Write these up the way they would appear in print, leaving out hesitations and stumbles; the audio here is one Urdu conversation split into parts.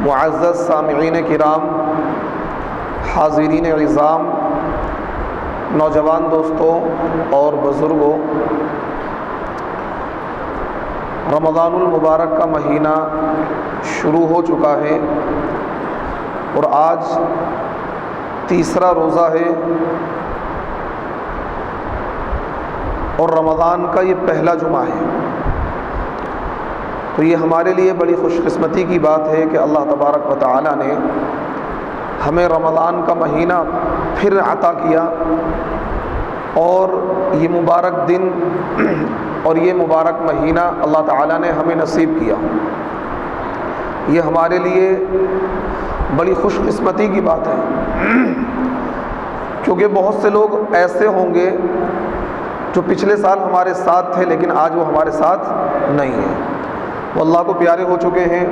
معزز سامعین کرام، حاضرین عظام، نوجوان دوستوں اور بزرگوں، رمضان المبارک کا مہینہ شروع ہو چکا ہے اور آج تیسرا روزہ ہے اور رمضان کا یہ پہلا جمعہ ہے۔ تو یہ ہمارے لیے بڑی خوش قسمتی کی بات ہے کہ اللہ تبارک و تعالی نے ہمیں رمضان کا مہینہ پھر عطا کیا اور یہ مبارک دن اور یہ مبارک مہینہ اللہ تعالی نے ہمیں نصیب کیا۔ یہ ہمارے لیے بڑی خوش قسمتی کی بات ہے، کیونکہ بہت سے لوگ ایسے ہوں گے جو پچھلے سال ہمارے ساتھ تھے لیکن آج وہ ہمارے ساتھ نہیں ہیں، وہ اللہ کو پیارے ہو چکے ہیں،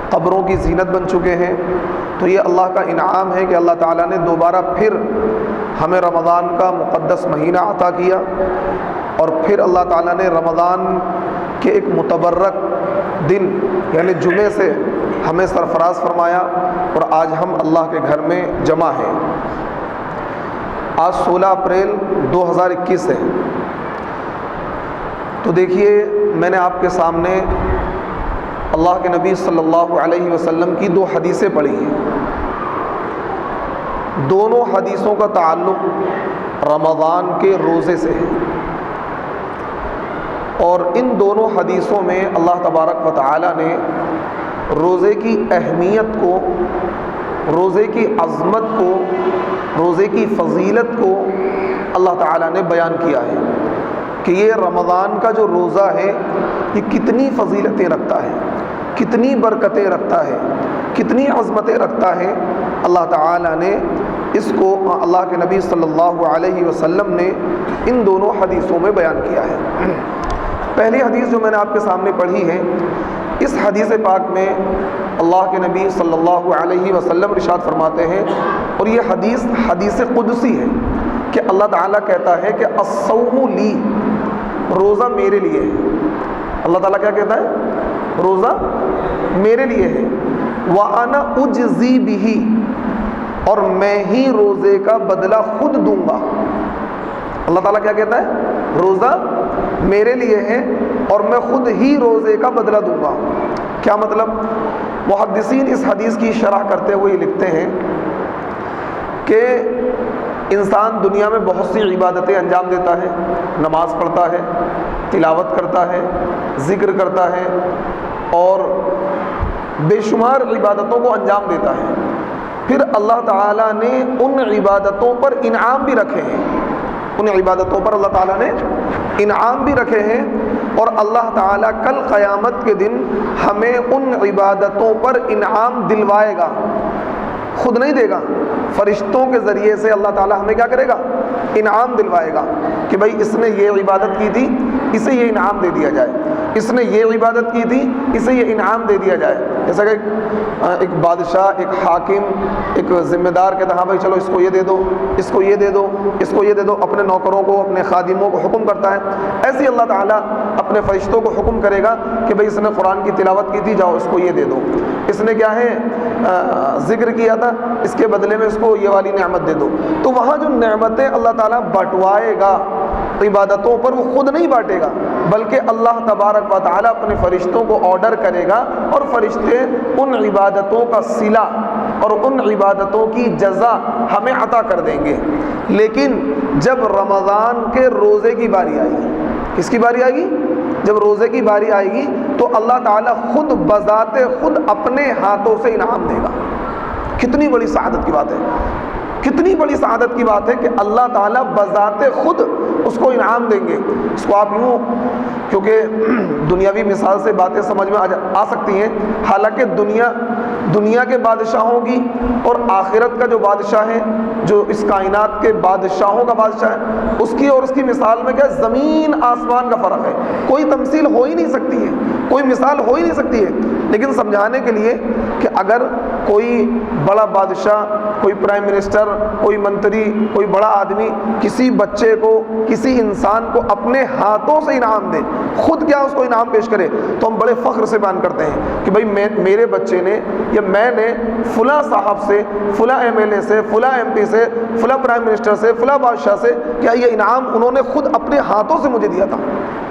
قبروں کی زینت بن چکے ہیں۔ تو یہ اللہ کا انعام ہے کہ اللہ تعالیٰ نے دوبارہ پھر ہمیں رمضان کا مقدس مہینہ عطا کیا اور پھر اللہ تعالیٰ نے رمضان کے ایک متبرک دن یعنی جمعے سے ہمیں سرفراز فرمایا اور آج ہم اللہ کے گھر میں جمع ہیں۔ آج 16 اپریل 2021 ہے۔ تو دیکھیے، میں نے آپ کے سامنے اللہ کے نبی صلی اللہ علیہ وسلم کی 2 حدیثیں پڑھی ہیں۔ دونوں حدیثوں کا تعلق رمضان کے روزے سے ہے اور ان دونوں حدیثوں میں اللہ تبارک و تعالی نے روزے کی اہمیت کو، روزے کی عظمت کو، روزے کی فضیلت کو اللہ تعالی نے بیان کیا ہے کہ یہ رمضان کا جو روزہ ہے یہ کتنی فضیلتیں رکھتا ہے، کتنی برکتیں رکھتا ہے، کتنی عظمتیں رکھتا ہے۔ اللہ تعالی نے اس کو اللہ کے نبی صلی اللہ علیہ وسلم نے ان دونوں حدیثوں میں بیان کیا ہے۔ پہلی حدیث جو میں نے آپ کے سامنے پڑھی ہے، اس حدیث پاک میں اللہ کے نبی صلی اللہ علیہ وسلم ارشاد فرماتے ہیں، اور یہ حدیث قدسی ہے کہ اللہ تعالیٰ کہتا ہے کہ الصوم لی، روزہ میرے لیے ہے۔ اللہ تعالیٰ کیا کہتا ہے؟ روزہ میرے لیے ہے۔ وَأَنَا أُجْزِي بِهِ، اور میں ہی روزے کا بدلہ خود دوں گا۔ اللہ تعالیٰ کیا کہتا ہے؟ روزہ میرے لیے ہے اور میں خود ہی روزے کا بدلہ دوں گا۔ کیا مطلب؟ محدثین اس حدیث کی شرح کرتے ہوئے لکھتے ہیں کہ انسان دنیا میں بہت سی عبادتیں انجام دیتا ہے، نماز پڑھتا ہے، تلاوت کرتا ہے، ذکر کرتا ہے اور بے شمار عبادتوں کو انجام دیتا ہے۔ پھر اللہ تعالیٰ نے ان عبادتوں پر انعام بھی رکھے ہیں، ان عبادتوں پر اللہ تعالیٰ نے انعام بھی رکھے ہیں، اور اللہ تعالیٰ کل قیامت کے دن ہمیں ان عبادتوں پر انعام دلوائے گا، خود نہیں دے گا، فرشتوں کے ذریعے سے اللہ تعالیٰ ہمیں کیا کرے گا؟ انعام دلوائے گا کہ بھائی اس نے یہ عبادت کی تھی، اسے یہ انعام دے دیا جائے، اس نے یہ عبادت کی تھی، اسے یہ انعام دے دیا جائے۔ جیسا کہ ایک بادشاہ، ایک حاکم، ایک ذمہ دار کہتا ہے ہاں بھائی چلو اس کو یہ دے دو، اس کو یہ دے دو، اس کو یہ دے دو، اپنے نوکروں کو، اپنے خادموں کو حکم کرتا ہے۔ ایسے ہی اللہ تعالیٰ اپنے فرشتوں کو حکم کرے گا کہ بھائی اس نے قرآن کی تلاوت کی تھی، جاؤ اس کو یہ دے دو، اس نے کیا ہے ذکر کیا تھا، اس کے بدلے میں اس کو یہ والی نعمت دے دو۔ تو وہاں جو نعمتیں اللہ تعالیٰ بٹوائے گا عبادتوں پر، وہ خود نہیں بانٹے گا بلکہ اللہ تبارک و تعالیٰ اپنے فرشتوں کو آرڈر کرے گا اور فرشتے ان عبادتوں کا صلہ اور ان عبادتوں کی جزا ہمیں عطا کر دیں گے۔ لیکن جب رمضان کے روزے کی باری آئے گی، کس کی باری آئے گی؟ جب روزے کی باری آئے گی تو اللہ تعالیٰ خود بذات خود اپنے ہاتھوں سے انعام دے گا۔ کتنی بڑی سعادت کی بات ہے، کتنی بڑی سعادت کی بات ہے کہ اللہ تعالیٰ بذات خود اس کو انعام دیں گے۔ اس کو آپ یوں، کیونکہ دنیاوی مثال سے باتیں سمجھ میں آ سکتی ہیں، حالانکہ دنیا کے بادشاہوں کی اور آخرت کا جو بادشاہ ہے، جو اس کائنات کے بادشاہوں کا بادشاہ ہے، اس کی اور اس کی مثال میں کیا زمین آسمان کا فرق ہے۔ کوئی تمثیل ہو ہی نہیں سکتی ہے، کوئی مثال ہو ہی نہیں سکتی ہے۔ لیکن سمجھانے کے لیے کہ اگر کوئی بڑا بادشاہ کوئی پرائم منسٹر، کوئی منتری، کوئی بڑا آدمی کسی بچے کو، کسی انسان کو اپنے ہاتھوں سے انعام دے، خود کیا اس کو انعام پیش کرے، تو ہم بڑے فخر سے بیان کرتے ہیں کہ بھائی میرے بچے نے یا میں نے فلاں صاحب سے، فلاں ایم ایل اے سے، فلاں ایم پی سے، فلاں پرائم منسٹر سے، فلاں بادشاہ سے کیا یہ انعام انہوں نے خود اپنے ہاتھوں سے مجھے دیا تھا۔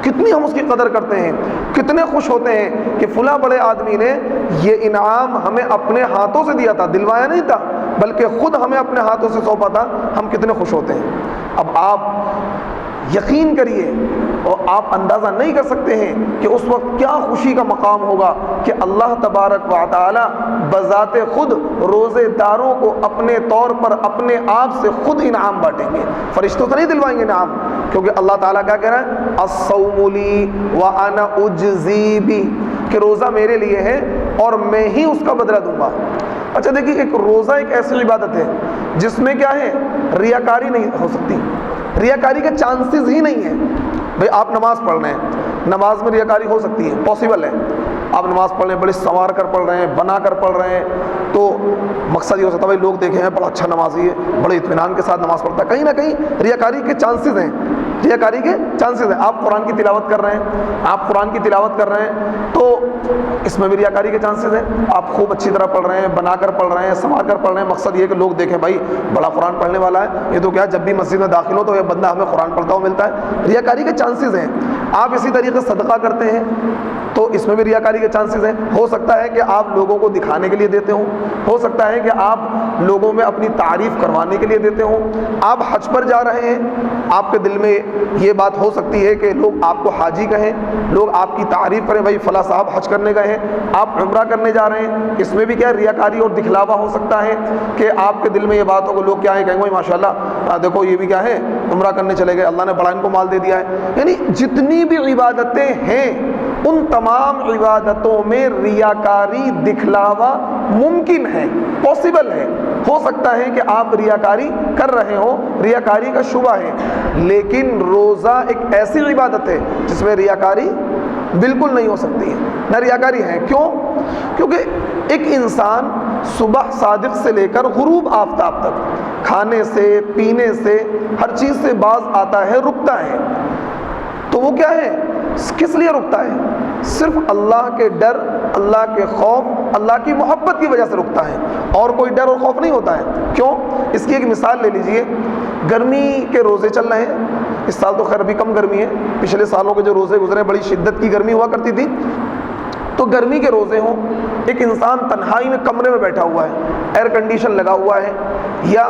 کتنی ہم اس کی قدر کرتے ہیں، کتنے خوش ہوتے ہیں کہ فلاں بڑے آدمی نے یہ انعام ہمیں اپنے ہاتھوں سے دیا تھا، دلوایا نہیں تھا بلکہ خود ہمیں اپنے ہاتھوں سے سونپا تھا، ہم کتنے خوش ہوتے ہیں۔ اب آپ یقین کریے اور آپ اندازہ نہیں کر سکتے ہیں کہ اس وقت کیا خوشی کا مقام ہوگا کہ اللہ تبارک و تعالی بذات خود روزے داروں کو اپنے طور پر اپنے آپ سے خود انعام بانٹیں گے۔ فرشتوں سے نہیں دلوائیں گے انعام، کیونکہ اللہ تعالیٰ کیا کہہ رہا ہے، الصوم لی وانا اجزی بی، کہ روزہ میرے لیے ہے اور میں ہی اس کا بدلہ دوں گا۔ اچھا دیکھیے، ایک روزہ ایک ایسی عبادت ہے جس میں کیا ہے، ریاکاری نہیں ہو سکتی، ریاکاری کے چانسز ہی نہیں ہیں۔ بھئی آپ نماز پڑھ رہے ہیں، نماز میں ریاکاری ہو سکتی ہے، پاسبل ہے، آپ نماز پڑھ رہے ہیں، بڑے سنوار کر پڑھ رہے ہیں، بنا کر پڑھ رہے ہیں، تو مقصد یہ ہو سکتا ہے بھائی لوگ دیکھیں ہیں بڑا اچھا نمازی ہے، بڑے اطمینان کے ساتھ نماز پڑھتا ہے، کہیں نہ کہیں ریاکاری کے چانسز ہیں، ریاکاری کے چانسز ہیں۔ آپ قرآن کی تلاوت کر رہے ہیں، آپ قرآن کی تلاوت کر رہے ہیں تو اس میں بھی ریاکاری کے چانسز ہیں، آپ خوب اچھی طرح پڑھ رہے ہیں، بنا کر پڑھ رہے ہیں، سنوار کر پڑھ رہے ہیں، مقصد یہ کہ لوگ دیکھیں بھائی بڑا قرآن پڑھنے والا ہے، یہ تو کیا جب بھی مسجد میں داخل ہو تو یہ بندہ ہمیں قرآن پڑھتا ہوا ملتا ہے، ریاکاری کے چانسز ہیں۔ آپ اسی طریقے صدقہ کرتے ہیں تو اس میں بھی ریاکاری کے چانسز ہیں، ہو سکتا ہے کہ آپ لوگوں کو دکھانے کے لیے دیتے ہوں، ہو سکتا ہے کہ آپ لوگوں میں اپنی تعریف کروانے کے لیے دیتے ہوں، آپ حج پر جا رہے ہیں، آپ کے دل میں یہ بات ہو سکتی ہے کہ لوگ آپ کو حاجی کہیں، لوگ آپ کی تعریف کریں، بھائی فلاں صاحب حج کرنے گئے ہیں، آپ عمرہ کرنے جا رہے ہیں، اس میں بھی کیا ریاکاری اور دکھلاوا ہو سکتا ہے کہ آپ کے دل میں یہ بات ہو کہ لوگ کیا ہے کہیں گے ماشاءاللہ دیکھو یہ بھی کیا ہے عمرہ کرنے چلے گئے، اللہ نے بڑا ان کو مال دے دیا ہے۔ یعنی جتنی بھی عبادتیں ہیں ان تمام عبادتوں میں ریاکاری دکھلاوا ممکن ہے، پاسبل ہے، ہو سکتا ہے کہ آپ ریاکاری کر رہے ہوں، ریاکاری کا شبہ ہے، لیکن روزہ ایک ایسی عبادت ہے جس میں ریاکاری بالکل نہیں ہو سکتی ہے، نہ ریاکاری ہے۔ کیوں؟ کیونکہ ایک انسان صبح صادق سے لے کر غروب آفتاب تک کھانے سے، پینے سے، ہر چیز سے باز آتا ہے، رکتا ہے، تو وہ کیا ہے، کس لیے رکتا ہے؟ صرف اللہ کے ڈر، اللہ کے خوف، اللہ کی محبت کی وجہ سے رکتا ہے، اور کوئی ڈر اور خوف نہیں ہوتا ہے۔ کیوں؟ اس کی ایک مثال لے لیجئے، گرمی کے روزے چل رہے ہیں، اس سال تو خیر ابھی کم گرمی ہے، پچھلے سالوں کے جو روزے گزرے بڑی شدت کی گرمی ہوا کرتی تھی، تو گرمی کے روزے ہوں، ایک انسان تنہائی میں کمرے میں بیٹھا ہوا ہے، ایئر کنڈیشن لگا ہوا ہے، یا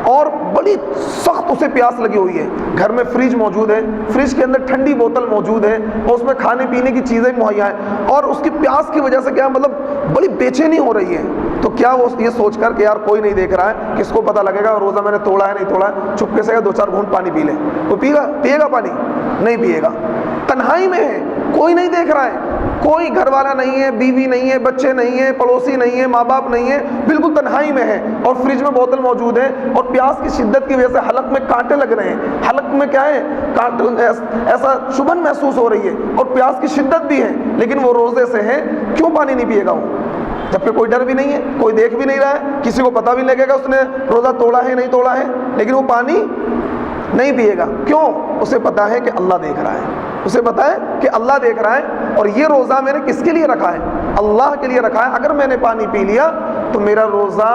اور بڑی سخت اسے پیاس لگی ہوئی ہے، گھر میں فریج موجود ہے، فریج کے اندر ٹھنڈی بوتل موجود ہے اور اس میں کھانے پینے کی چیزیں مہیا ہیں، اور اس کی پیاس کی وجہ سے کیا مطلب بڑی بے چینی ہو رہی ہے، تو کیا وہ یہ سوچ کر کہ یار کوئی نہیں دیکھ رہا ہے، کس کو پتہ لگے گا روزہ میں نے توڑا ہے نہیں توڑا ہے، چپکے سے دو چار گھونٹ پانی پی لے، وہ پیے گا پانی؟ نہیں پیے گا، تنہائی میں ہے، کوئی نہیں دیکھ رہا ہے، کوئی گھر والا نہیں ہے، بیوی نہیں ہے، بچے نہیں ہیں، پڑوسی نہیں ہے، ماں باپ نہیں ہے، بالکل تنہائی میں ہے، اور فریج میں بوتل موجود ہے، اور پیاس کی شدت کی وجہ سے حلق میں کانٹے لگ رہے ہیں، حلق میں کیا ہے ایسا چبھن محسوس ہو رہی ہے، اور پیاس کی شدت بھی ہے، لیکن وہ روزے سے ہے، کیوں پانی نہیں پیے گا وہ؟ جبکہ کوئی ڈر بھی نہیں ہے، کوئی دیکھ بھی نہیں رہا ہے، کسی کو پتہ بھی لگے گا اس نے روزہ توڑا ہے نہیں توڑا ہے، لیکن وہ پانی نہیں پیے گا۔ کیوں؟ اسے پتہ ہے کہ اللہ دیکھ رہا ہے، اسے پتہ ہے کہ اللہ دیکھ رہا ہے، اور یہ روزہ میں نے کس کے لیے رکھا ہے؟ اللہ کے لیے رکھا ہے۔ اگر میں نے پانی پی لیا تو میرا روزہ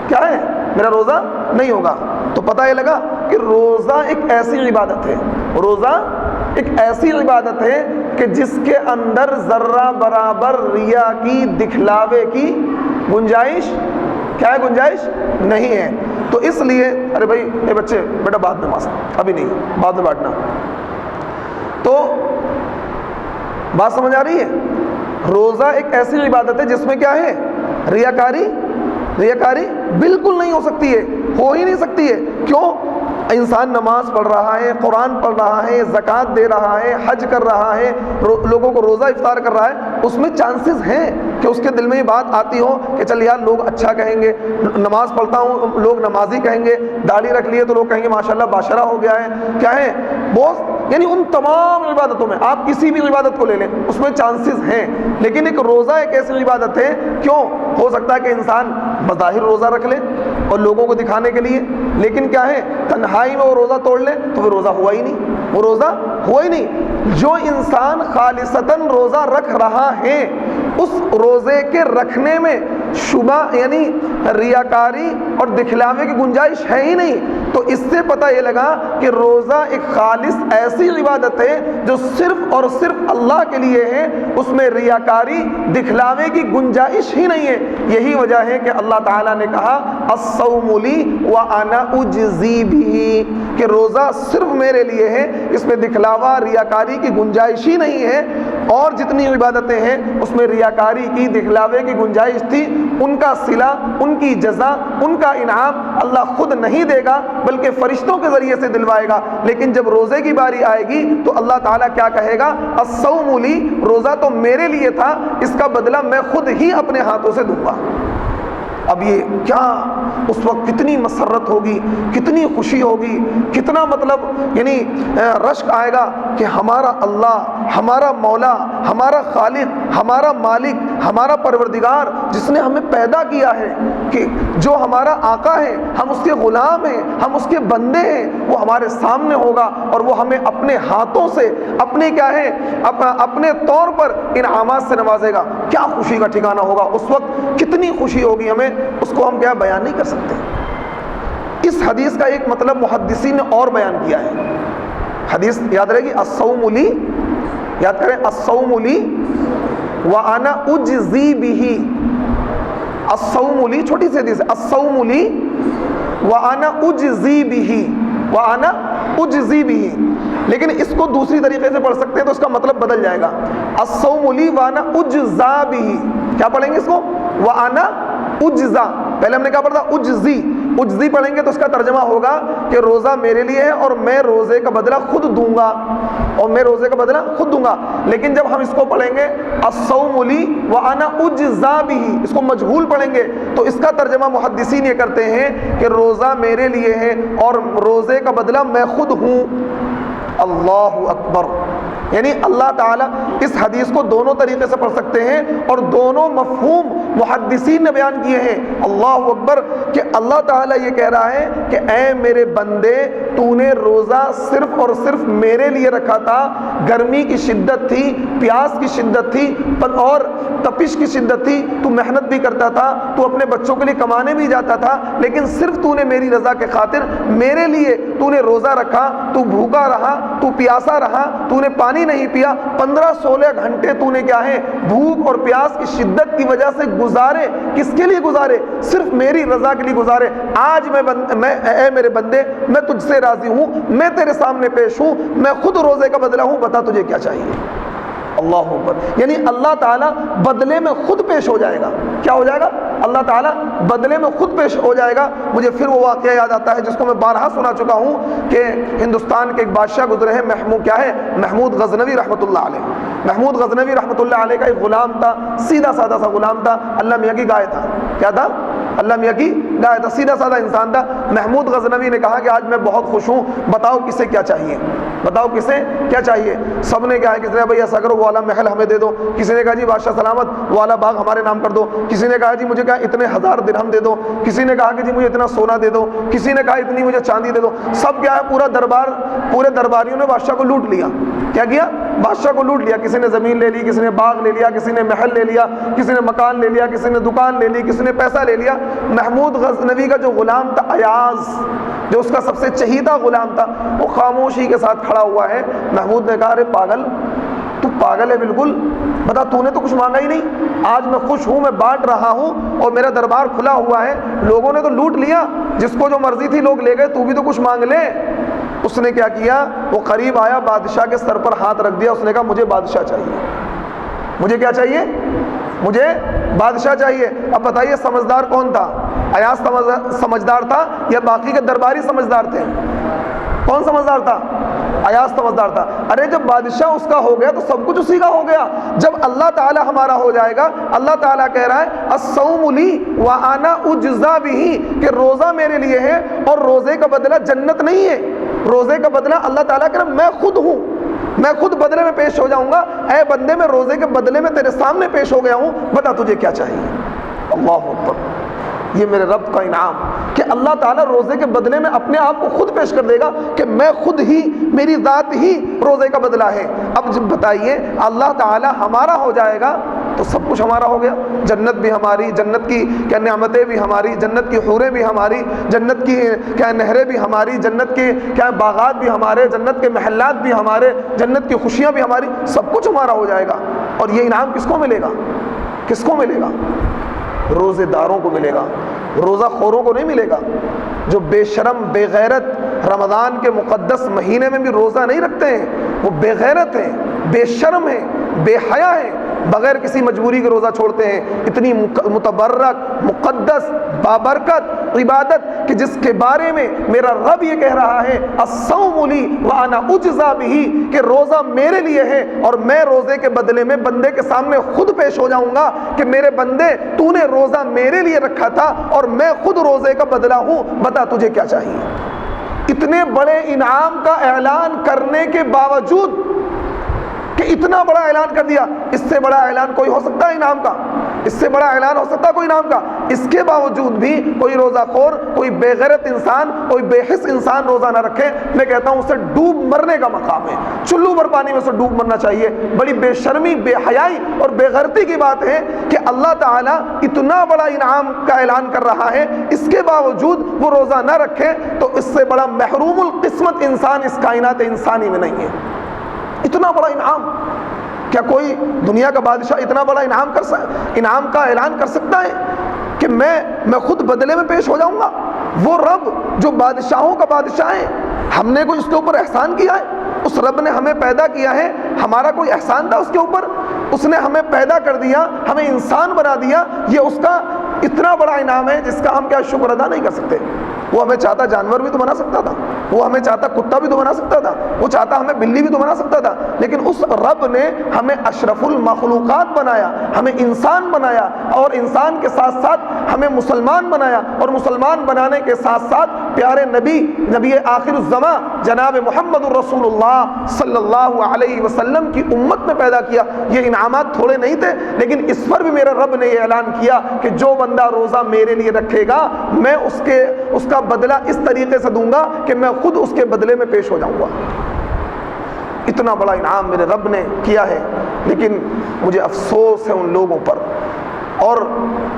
کیا ہے؟ میرا روزہ نہیں ہوگا۔ تو پتہ یہ لگا کہ روزہ ایک ایسی عبادت ہے، روزہ ایک ایسی عبادت ہے کہ جس کے اندر ذرہ برابر ریا کی، دکھلاوے کی گنجائش کیا ہے؟ گنجائش نہیں ہے۔ تو اس لیے ارے بھائی اے بچے بیٹا بعد میں نماز، ابھی نہیں، بعد میں بیٹھنا۔ تو بات سمجھ آ رہی ہے؟ روزہ ایک ایسی عبادت ہے جس میں کیا ہے؟ ریاکاری بالکل نہیں ہو سکتی ہے، ہو ہی نہیں سکتی ہے۔ کیوں؟ انسان نماز پڑھ رہا ہے، قرآن پڑھ رہا ہے، زکوٰۃ دے رہا ہے، حج کر رہا ہے، لوگوں کو روزہ افطار کر رہا ہے، اس میں چانسز ہیں کہ اس کے دل میں یہ بات آتی ہو کہ چل یار لوگ اچھا کہیں گے، نماز پڑھتا ہوں لوگ نمازی کہیں گے، داڑھی رکھ لیے تو لوگ کہیں گے ماشاءاللہ باشرہ ہو گیا ہے، کیا ہے بہت، یعنی ان تمام عبادتوں میں آپ کسی بھی عبادت کو لے لیں اس میں چانسز ہیں، لیکن ایک روزہ ایک ایسی عبادت ہے، کیوں؟ ہو سکتا ہے کہ انسان بظاہر روزہ رکھ لے، اور لوگوں کو دکھانے کے لیے، لیکن کیا ہے تنہائی میں وہ روزہ توڑ لے تو وہ روزہ ہوا ہی نہیں، وہ روزہ ہوا ہی نہیں۔ جو انسان خالصتاً روزہ رکھ رہا ہے اس روزے کے رکھنے میں شبہ یعنی ریاکاری اور دکھلاوے کی گنجائش ہے ہی نہیں، تو اس سے پتہ یہ لگا کہ روزہ ایک خالص ایسی عبادت ہے جو صرف اور صرف اللہ کے لیے ہے، اس میں ریاکاری دکھلاوے کی گنجائش ہی نہیں ہے۔ یہی وجہ ہے کہ اللہ تعالیٰ نے کہا الصوم لی وانا اجزی بہ، کہ روزہ صرف میرے لیے ہے، اس میں دکھلاوا ریاکاری کی گنجائش ہی نہیں ہے۔ اور جتنی عبادتیں ہیں اس میں ریاکاری کی دکھلاوے کی گنجائش تھی، ان کا صلہ، ان کی جزا، ان کا انعام اللہ خود نہیں دے گا بلکہ فرشتوں کے ذریعے سے دلوائے گا۔ لیکن جب روزے کی باری آئے گی تو اللہ تعالیٰ کیا کہے گا؟ الصوم لی، روزہ تو میرے لیے تھا، اس کا بدلہ میں خود ہی اپنے ہاتھوں سے دوں گا۔ اب یہ کیا اس وقت کتنی مسرت ہوگی، کتنی خوشی ہوگی، کتنا مطلب یعنی رشک آئے گا کہ ہمارا اللہ، ہمارا مولا، ہمارا خالق، ہمارا مالک، ہمارا پروردگار جس نے ہمیں پیدا کیا ہے، کہ جو ہمارا آقا ہے، ہم اس کے غلام ہیں، ہم اس کے بندے ہیں، وہ ہمارے سامنے ہوگا اور وہ ہمیں اپنے ہاتھوں سے اپنے کیا ہے اپنے طور پر انعامات سے نوازے گا۔ کیا خوشی کا ٹھکانہ ہوگا اس وقت، کتنی خوشی ہوگی ہمیں، اس کو ہم کیا بیان نہیں کر سکتے۔ اس حدیث کا ایک مطلب محدثین نے اور بیان کیا ہے، حدیث یاد رہے گی الصوم لی، یاد کریں الصوم لی وانا اجزی بہ، الصوم لی چھوٹی سی حدیث ہے، الصوم لی وانا اجزی بہ، وانا اجزی بہ، لیکن اس کو دوسری طریقے سے پڑھ سکتے ہیں تو اس کا مطلب بدل جائے گا الصوم لی وانا اجزا بہ۔ کیا پڑھیں گے اس کو؟ وانا اجزا، پہلے ہم نے کیا پڑھا؟ اجزی، اجزی پڑھیں گے تو اس کا ترجمہ ہوگا کہ روزہ میرے لیے ہے اور میں روزے کا بدلہ خود دوں گا، اور میں روزے کا بدلہ خود دوں گا۔ لیکن جب ہم اس کو پڑھیں گے الصوم لی وانا اجزا بہ، اس کو مجہول پڑھیں گے تو اس کا ترجمہ محدثین یہ کرتے ہیں کہ روزہ میرے لیے ہے اور روزے کا بدلہ میں خود ہوں۔ اللہ اکبر، یعنی اللہ تعالیٰ اس حدیث کو دونوں طریقے سے پڑھ سکتے ہیں اور دونوں مفہوم محدثین نے بیان کیے ہیں۔ اللہ اکبر، کہ اللہ تعالیٰ یہ کہہ رہا ہے کہ اے میرے بندے، تو نے روزہ صرف اور صرف میرے لیے رکھا تھا، گرمی کی شدت تھی، پیاس کی شدت تھی اور تپش کی شدت تھی، تو محنت بھی کرتا تھا، تو اپنے بچوں کے لیے کمانے بھی جاتا تھا، لیکن صرف تو نے میری رضا کے خاطر میرے لیے تو نے روزہ رکھا، تو بھوکا رہا، تو پیاسا رہا، تو نے پانی نہیں پیا، 15-16 گھنٹے تو نے کیا ہے بھوک اور پیاس کی شدت کی وجہ سے گزارے۔ کس کے لیے گزارے؟ صرف میری رضا کے لیے گزارے۔ آج میں اے میرے بندے، میں تجھ سے راضی ہوں، میں تیرے سامنے پیش ہوں، میں خود روزے کا بدلہ ہوں، بتا تجھے کیا چاہیے۔ اللہ اکبر، یعنی اللہ تعالیٰ بدلے میں خود پیش ہو جائے گا۔ کیا ہو جائے گا؟ اللہ تعالیٰ بدلے میں خود پیش ہو جائے گا۔ مجھے پھر وہ واقعہ یاد آتا ہے جس کو میں بارہا سنا چکا ہوں کہ ہندوستان کے ایک بادشاہ گزرے ہیں، محمود غزنوی رحمۃ اللہ علیہ۔ محمود غزنوی رحمۃ اللہ علیہ کا ایک غلام تھا، سیدھا سادہ سا غلام تھا، اللہ میاں کی گائے تھا۔ کیا تھا؟ اللہ میاں کی گائے تھا، سیدھا سادہ انسان تھا۔ محمود غزنوی نے کہا کہ آج میں بہت خوش ہوں، بتاؤ کسے کیا چاہیے، بتاؤ کسے کیا چاہیے۔ سب نے کہا، کسی نے بھائی ایسا کرو وہ والا محل ہمیں دے دو، کسی نے کہا جی بادشاہ سلامت وہ والا باغ ہمارے نام کر دو، کسی نے کہا جی مجھے کہا اتنے 1000 درہم دے دو، کسی نے کہا کہ جی مجھے اتنا سونا دے دو، کسی نے کہا اتنی مجھے چاندی دے دو۔ سب کیا ہے پورے درباریوں نے بادشاہ کو لوٹ لیا۔ کیا کیا؟ بادشاہ کو لوٹ لیا۔ کسی نے زمین لے لی، کسی نے باغ لے لیا، کسی نے محل لے لیا، کسی نے مکان لے لیا، کسی نے دکان لے لی، کسی نے پیسہ لے لیا۔ محمود غزنوی کا جو غلام تھا ایاز، جو اس کا سب سے چہیتا غلام تھا، وہ خاموشی کے ساتھ کھڑا ہوا ہے۔ محمود نے کہا ارے پاگل، تو پاگل ہے بالکل، بتا تو نے تو کچھ مانگا ہی نہیں، آج میں خوش ہوں، میں بانٹ رہا ہوں اور میرا دربار کھلا ہوا ہے، لوگوں نے تو لوٹ لیا، جس کو جو مرضی تھی لوگ لے گئے، تو بھی تو کچھ مانگ لے۔ اس نے کیا کیا؟ وہ قریب آیا، بادشاہ کے سر پر ہاتھ رکھ دیا، اس نے کہا مجھے بادشاہ چاہیے، مجھے کیا چاہیے؟ مجھے بادشاہ چاہیے۔ اب بتائیے سمجھدار کون تھا؟ ایاز سمجھدار تھا یا باقی کے درباری سمجھدار تھے؟ کون سمجھدار تھا؟ ایاز سمجھدار تھا۔ ارے جب بادشاہ اس کا ہو گیا تو سب کچھ اسی کا ہو گیا۔ جب اللہ تعالی ہمارا ہو جائے گا، اللہ تعالیٰ کہہ رہا ہے الصوم لی وانا اجزا بہ، کہ روزہ میرے لیے ہے اور روزے کا بدلہ جنت نہیں ہے، روزے کا بدلہ اللہ تعالیٰ کہہ رہا ہے میں خود ہوں، میں خود بدلے میں پیش ہو جاؤں گا۔ اے بندے، میں روزے کے بدلے میں تیرے سامنے پیش ہو گیا ہوں، بتا تجھے کیا چاہیے۔ اللہ اکبر، یہ میرے رب کا انعام کہ اللہ تعالیٰ روزے کے بدلے میں اپنے آپ کو خود پیش کر دے گا کہ میں خود ہی، میری ذات ہی روزے کا بدلہ ہے۔ اب جب بتائیے اللہ تعالیٰ ہمارا ہو جائے گا تو سب کچھ ہمارا ہو گیا، جنت بھی ہماری، جنت کی کیا نعمتیں بھی ہماری، جنت کی حوریں بھی ہماری، جنت کی کیا نہریں بھی ہماری، جنت کے کیا باغات بھی ہمارے، جنت کے محلات بھی ہمارے، جنت کی خوشیاں بھی ہماری، سب کچھ ہمارا ہو جائے گا۔ اور یہ انعام کس کو ملے گا؟ کس کو ملے گا؟ روزے داروں کو ملے گا، روزہ خوروں کو نہیں ملے گا، جو بے شرم بے غیرت رمضان کے مقدس مہینے میں بھی روزہ نہیں رکھتے ہیں، وہ بے غیرت ہیں، بے شرم ہیں، بے حیا ہیں، بغیر کسی مجبوری کے روزہ چھوڑتے ہیں۔ اتنی متبرک مقدس بابرکت عبادت کہ جس کے بارے میں میرا رب یہ کہہ رہا ہے الصوم لی وانا اجزا بہ، کہ روزہ میرے لیے ہے اور میں روزے کے بدلے میں بندے کے سامنے خود پیش ہو جاؤں گا کہ میرے بندے تو نے روزہ میرے لیے رکھا تھا اور میں خود روزے کا بدلہ ہوں، بتا تجھے کیا چاہیے۔ اتنے بڑے انعام کا اعلان کرنے کے باوجود کہ اتنا بڑا اعلان کر دیا، اس سے بڑا اعلان کوئی ہو سکتا ہے انعام کا؟ اس سے بڑا اعلان ہو سکتا ہے کوئی انعام کا؟ اس کے باوجود بھی کوئی روزہ خور، کوئی بے غیرت انسان، کوئی بے حس انسان روزہ نہ رکھے، میں کہتا ہوں اسے ڈوب مرنے کا مقام ہے، چلو بھر پانی میں سے ڈوب مرنا چاہیے۔ بڑی بے شرمی، بے حیائی اور بے غیرتی کی بات ہے کہ اللہ تعالیٰ اتنا بڑا انعام کا اعلان کر رہا ہے، اس کے باوجود وہ روزہ نہ رکھے، تو اس سے بڑا محروم القسمت انسان اس کائنات انسانی میں نہیں ہے۔ اتنا بڑا انعام، کیا کوئی دنیا کا بادشاہ اتنا بڑا انعام کا اعلان کر سکتا ہے کہ میں خود بدلے میں پیش ہو جاؤں گا؟ وہ رب جو بادشاہوں کا بادشاہ ہے، ہم نے کوئی اس کے اوپر احسان کیا ہے؟ اس رب نے ہمیں پیدا کیا ہے، ہمارا کوئی احسان تھا اس کے اوپر؟ اس نے ہمیں پیدا کر دیا، ہمیں انسان بنا دیا، یہ اس کا اتنا بڑا انعام ہے جس کا ہم کیا شکر ادا نہیں کر سکتے۔ وہ ہمیں چاہتا جانور بھی تو بنا سکتا تھا، وہ ہمیں چاہتا کتا بھی تو بنا سکتا تھا، وہ چاہتا ہمیں بلی بھی تو بنا سکتا تھا، لیکن اس رب نے ہمیں اشرف المخلوقات بنایا، ہمیں انسان بنایا، اور انسان کے ساتھ ساتھ ہمیں مسلمان بنایا، اور مسلمان بنانے کے ساتھ ساتھ پیارے نبی آخر الزماں جناب محمد الرسول اللہ صلی اللہ علیہ وسلم کی امت میں پیدا کیا۔ یہ انعامات تھوڑے نہیں تھے، لیکن اس پر بھی میرے رب نے یہ اعلان کیا کہ جو بندہ روزہ میرے لیے رکھے گا میں اس کا بدلہ اس طریقے سے دوں گا کہ میں خود اس کے بدلے میں پیش ہو جاؤں گا۔ اتنا بڑا انعام میرے رب نے کیا ہے، لیکن مجھے افسوس ہے ان لوگوں پر، اور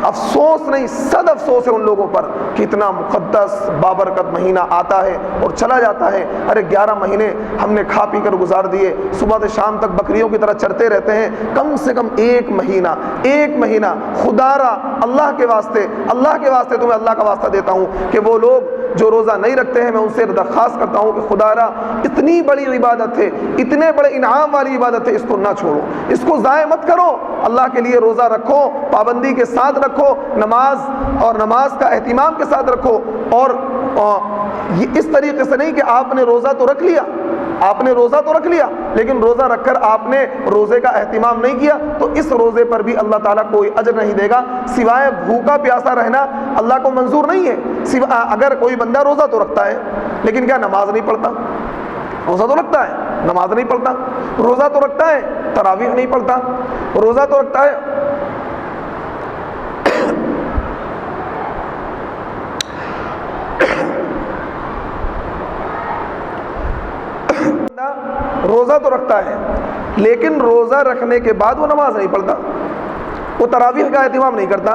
افسوس نہیں صد افسوس ہے ان لوگوں پر کہ اتنا مقدس بابرکت مہینہ آتا ہے اور چلا جاتا ہے۔ ارے 11 مہینے ہم نے کھا پی کر گزار دیے، صبح سے شام تک بکریوں کی طرح چرتے رہتے ہیں، کم سے کم ایک مہینہ خدا را اللہ کے واسطے تمہیں اللہ کا واسطہ دیتا ہوں کہ وہ لوگ جو روزہ نہیں رکھتے ہیں میں ان سے درخواست کرتا ہوں کہ خدا را اتنی بڑی عبادت ہے، اتنے بڑے انعام والی عبادت ہے، اس کو نہ چھوڑو، اس کو ضائع مت کرو، اللہ کے لیے روزہ رکھو، پابندی کے ساتھ رکھو، نماز کا اہتمام کے ساتھ رکھو، اور یہ اس طریقے سے نہیں کہ آپ نے روزہ تو رکھ لیا لیکن روزہ رکھ کر آپ نے روزے کا اہتمام نہیں کیا، تو اس روزے پر بھی اللہ تعالیٰ کوئی اجر نہیں دے گا، سوائے بھوکا پیاسا رہنا اللہ کو منظور نہیں ہے۔ اگر کوئی بندہ روزہ تو رکھتا ہے لیکن کیا نماز نہیں پڑھتا، روزہ تو رکھتا ہے نماز نہیں پڑھتا، روزہ تو رکھتا ہے تراویح نہیں پڑھتا، روزہ تو رکھتا ہے روزہ تو رکھتا ہے لیکن روزہ رکھنے کے بعد وہ نماز نہیں پڑھتا، وہ تراویح کا اہتمام نہیں کرتا،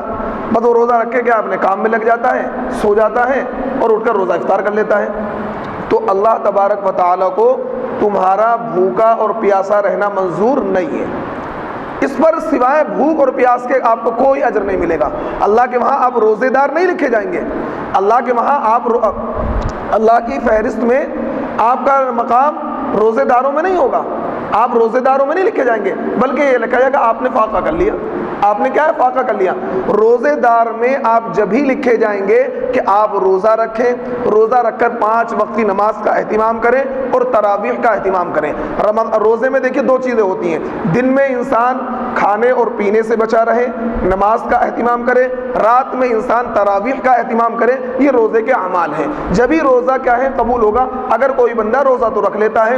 بس وہ روزہ رکھ کے کیا اپنے کام میں لگ جاتا ہے، سو جاتا ہے اور اٹھ کر روزہ افطار کر لیتا ہے۔ تو اللہ تبارک و تعالیٰ کو تمہارا بھوکا اور پیاسا رہنا منظور نہیں ہے، اس پر سوائے بھوک اور پیاس کے آپ کو کوئی اجر نہیں ملے گا۔ اللہ کے وہاں آپ روزے دار نہیں لکھے جائیں گے، اللہ کے وہاں اللہ کی فہرست میں آپ کا مقام روزے داروں میں نہیں ہوگا، آپ روزے داروں میں نہیں لکھے جائیں گے، بلکہ یہ لکھا جائے گا آپ نے فاقہ کر لیا، آپ نے کیا ہے فاقہ کر لیا۔ روزے دار میں آپ جب ہی لکھے جائیں گے کہ آپ روزہ رکھیں، روزہ رکھ کر 5 وقت کی نماز کا اہتمام کریں اور تراویح کا اہتمام کریں۔ روزے میں دیکھیے دو چیزیں ہوتی ہیں، دن میں انسان کھانے اور پینے سے بچا رہے، نماز کا اہتمام کرے، رات میں انسان تراویح کا اہتمام کرے، یہ روزے کے اعمال ہیں۔ جبھی روزہ کیا ہے قبول ہوگا، اگر کوئی بندہ روزہ تو رکھ لیتا ہے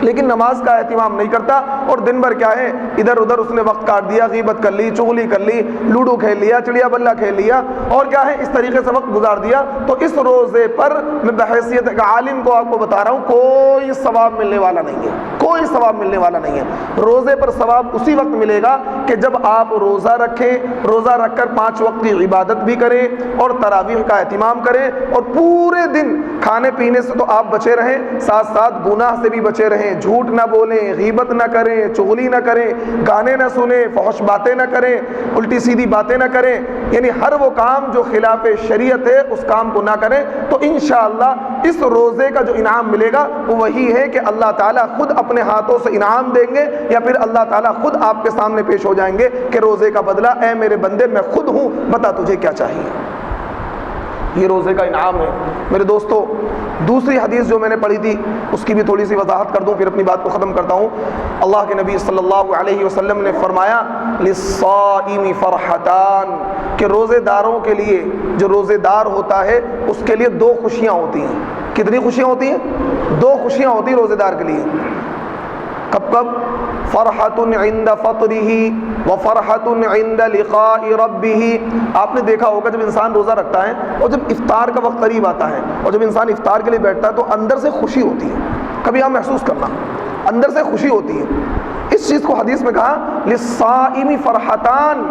لیکن نماز کا اہتمام نہیں کرتا اور دن بھر کیا ہے ادھر ادھر اس نے وقت کاٹ دیا، غیبت کر لی، چغلی کر لی، لوڈو کھیل لیا، چڑیا بلہ کھیل لیا اور کیا ہے اس طریقے سے وقت گزار دیا، تو اس روزے پر میں بحیثیت ایک عالم کو آپ کو بتا رہا ہوں کوئی ثواب ملنے والا نہیں ہے، کوئی ثواب ملنے والا نہیں ہے۔ روزے پر ثواب اسی وقت ملے گا کہ جب آپ روزہ رکھیں، روزہ رکھ کر 5 وقت کی عبادت بھی کریں اور تراویح کا اہتمام کریں اور پورے دن کھانے پینے سے تو آپ بچے رہیں، ساتھ ساتھ گناہ سے بھی بچے رہیں، جھوٹ نہ بولیں، غیبت نہ کریں، چغلی نہ کریں، گانے نہ سنیں، فحش باتیں نہ کریں، الٹی سیدھی باتیں نہ کریں، یعنی ہر وہ کام جو خلاف شریعت ہے اس کام کو نہ کریں، تو انشاءاللہ اس روزے کا جو انعام ملے گا وہ وہی ہے کہ اللہ تعالیٰ خود اپنے ہاتھوں سے انعام دیں گے یا پھر اللہ تعالیٰ خود آپ کے سامنے پیش ہو جائیں گے کہ روزے کا بدلہ اے میرے بندے میں خود ہوں، بتا تجھے کیا چاہیے۔ یہ روزے کا انعام ہے میرے دوستو۔ دوسری حدیث جو میں نے پڑھی تھی اس کی بھی تھوڑی سی وضاحت کر دوں پھر اپنی بات کو ختم کرتا ہوں۔ اللہ کے نبی صلی اللہ علیہ وسلم نے فرمایا للصائم فرحتان، کہ روزے داروں کے لیے، جو روزے دار ہوتا ہے اس کے لیے 2 خوشیاں ہوتی ہیں۔ کتنی خوشیاں ہوتی ہیں؟ 2 خوشیاں ہوتی ہیں روزے دار کے لیے۔ کب کب؟ فرحۃ عند فطرہ وفرحۃ عند لقاء ربہ۔ آپ نے دیکھا ہوگا جب انسان روزہ رکھتا ہے اور جب افطار کا وقت قریب آتا ہے اور جب انسان افطار کے لیے بیٹھتا ہے تو اندر سے خوشی ہوتی ہے، کبھی آپ محسوس کرنا اندر سے خوشی ہوتی ہے۔ اس چیز کو حدیث میں کہا للصائم فرحتان،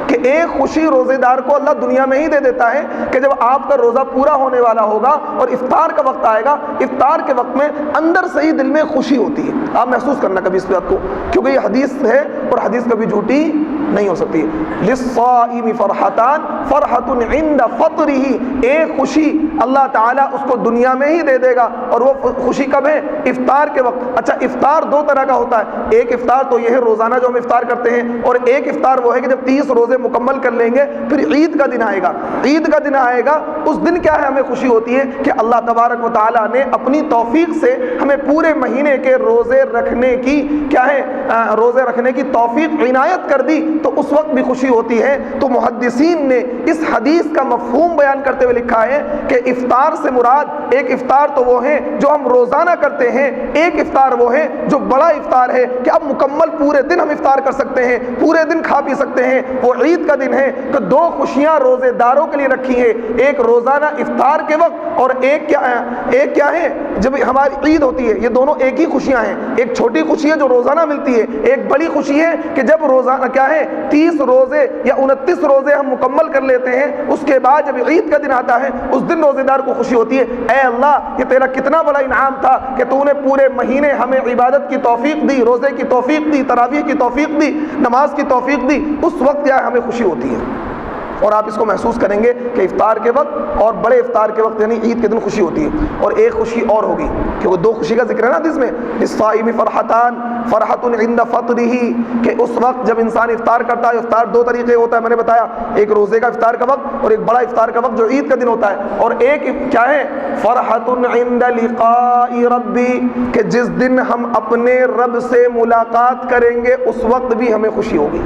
کہ ایک خوشی روزے دار کو اللہ دنیا میں ہی دے دیتا ہے کہ جب آپ کا روزہ پورا ہونے والا ہوگا اور افطار کا وقت آئے گا، افطار کے وقت میں اندر سے ہی دل میں خوشی ہوتی ہے۔ آپ محسوس کرنا کبھی اس بات کو، کیونکہ یہ حدیث ہے اور حدیث کبھی جھوٹی نہیں ہو سکتی ہے۔ للصائم فرحتان فرحۃ عند فطرہ، ایک خوشی اللہ تعالیٰ اس کو دنیا میں ہی دے دے گا، اور وہ خوشی کب ہے؟ افطار کے وقت۔ اچھا افطار 2 طرح کا ہوتا ہے، ایک افطار تو یہ ہے روزانہ جو ہم افطار کرتے ہیں، اور ایک افطار وہ ہے کہ جب 30 روزے مکمل کر لیں گے پھر عید کا دن آئے گا۔ عید کا دن آئے گا اس دن کیا ہے ہمیں خوشی ہوتی ہے کہ اللہ تبارک و تعالیٰ نے اپنی توفیق سے ہمیں پورے مہینے کے روزے رکھنے کی کیا ہے روزے رکھنے کی توفیق عنایت کر دی، تو اس وقت بھی خوشی ہوتی ہے۔ تو محدثین نے اس حدیث کا مفہوم بیان کرتے ہوئے لکھا ہے کہ افطار سے مراد ایک افطار تو وہ ہے جو ہم روزانہ کرتے ہیں، ایک افطار وہ ہے جو بڑا افطار ہے کہ اب مکمل پورے دن ہم افطار کر سکتے ہیں، پورے دن کھا پی سکتے ہیں، وہ عید کا دن ہے۔ تو 2 خوشیاں روزے داروں کے لیے رکھی ہیں، ایک روزانہ افطار کے وقت اور ایک کیا ہے جب ہماری عید ہوتی ہے۔ یہ دونوں ایک ہی خوشیاں ہیں، ایک چھوٹی خوشی ہے جو روزانہ ملتی ہے، ایک بڑی خوشی ہے کہ جب روزانہ کیا ہے 30 روزے یا 29 روزے ہم مکمل کر لیتے ہیں، اس کے بعد جب عید کا دن آتا ہے اس دن روزے دار کو خوشی ہوتی ہے اے اللہ یہ تیرا کتنا بڑا انعام تھا کہ تو نے پورے مہینے ہمیں عبادت کی توفیق دی، روزے کی توفیق دی، تراویح کی توفیق دی، نماز کی توفیق دی۔ اس وقت کیا ہمیں خوشی ہوتی ہے، اور آپ اس کو محسوس کریں گے کہ افطار کے وقت اور بڑے افطار کے وقت یعنی عید کے دن خوشی ہوتی ہے۔ اور ایک خوشی اور ہوگی کیونکہ 2 خوشی کا ذکر ہے نا حدیث میں، للصائم فرحتان فرحۃ عند فطرہ، کہ اس وقت جب انسان افطار کرتا ہے، افطار 2 طریقے ہوتا ہے میں نے بتایا، ایک روزے کا افطار کا وقت اور ایک بڑا افطار کا وقت جو عید کا دن ہوتا ہے، اور ایک کیا ہے فرحۃ عند لقاء ربی، کہ جس دن ہم اپنے رب سے ملاقات کریں گے اس وقت بھی ہمیں خوشی ہوگی،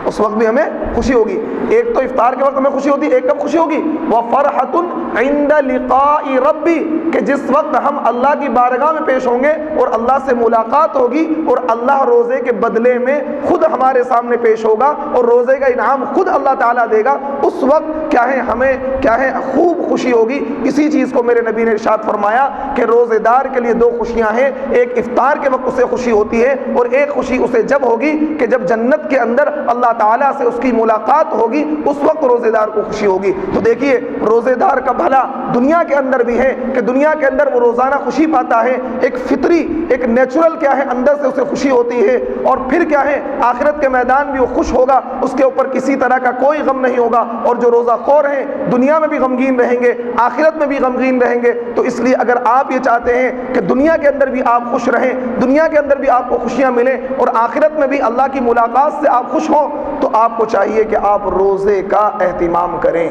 اس وقت بھی ہمیں خوشی ہوگی۔ ایک تو افطار کے وقت ہمیں خوشی ہوتی ہے، ایک کب خوشی ہوگی؟ وَفَرْحَةٌ عِنْدَ لِقَاءِ رَبِّ، کہ جس وقت ہم اللہ کی بارگاہ میں پیش ہوں گے اور اللہ سے ملاقات ہوگی اور اللہ روزے کے بدلے میں خود ہمارے سامنے پیش ہوگا اور روزے کا انعام خود اللہ تعالیٰ دے گا، اس وقت کیا ہے ہمیں کیا ہے خوب خوشی ہوگی۔ اسی چیز کو میرے نبی نے ارشاد فرمایا کہ روزے دار کے لیے 2 خوشیاں ہیں، ایک افطار کے وقت اسے خوشی ہوتی ہے اور ایک خوشی اسے جب ہوگی کہ جب جنت کے اندر اللہ تعالیٰ سے اس کی ملاقات ہوگی، اس وقت روزے دار کو خوشی ہوگی۔ تو دیکھیے روزے دار کا بھلا دنیا کے اندر بھی ہے کہ دنیا کے اندر وہ روزانہ خوشی پاتا ہے، ایک فطری ایک نیچرل کیا ہے اندر سے اسے خوشی ہوتی ہے، اور پھر کیا ہے آخرت کے میدان بھی وہ خوش ہوگا، اس کے اوپر کسی طرح کا کوئی غم نہیں ہوگا۔ اور جو روزہ خور ہیں دنیا میں بھی غمگین رہیں گے، آخرت میں بھی غمگین رہیں گے۔ تو اس لیے اگر آپ یہ چاہتے ہیں کہ دنیا کے اندر بھی آپ خوش رہیں، دنیا کے اندر بھی آپ کو خوشیاں ملیں اور آخرت میں بھی اللہ کی ملاقات سے آپ خوش ہوں، تو آپ کو چاہیے کہ آپ روزے کا اہتمام کریں۔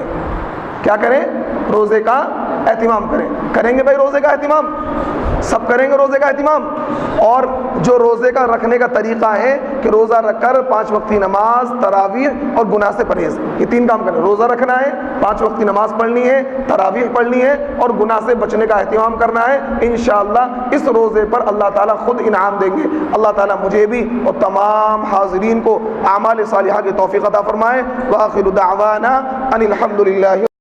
کیا کریں؟ روزے کا اہتمام کریں. کریں گے بھائی روزے کا اہتمام؟ سب کریں گے روزے کا اہتمام. اور جو روزے کا رکھنے کا طریقہ ہے کہ روزہ رکھ کر 5 وقتی نماز، تراویح اور گناہ سے پرہیز، یہ 3 کام کریں. روزہ رکھنا ہے، 5 وقتی نماز پڑھنی ہے، تراویح پڑھنی ہے اور گناہ سے بچنے کا اہتمام کرنا ہے. انشاءاللہ اس روزے پر اللہ تعالیٰ خود انعام دیں گے. اللہ تعالیٰ مجھے بھی اور تمام حاضرین کو اعمال صالحہ کی توفیق عطا فرمائے. وآخر دعوانا ان الحمد للہ.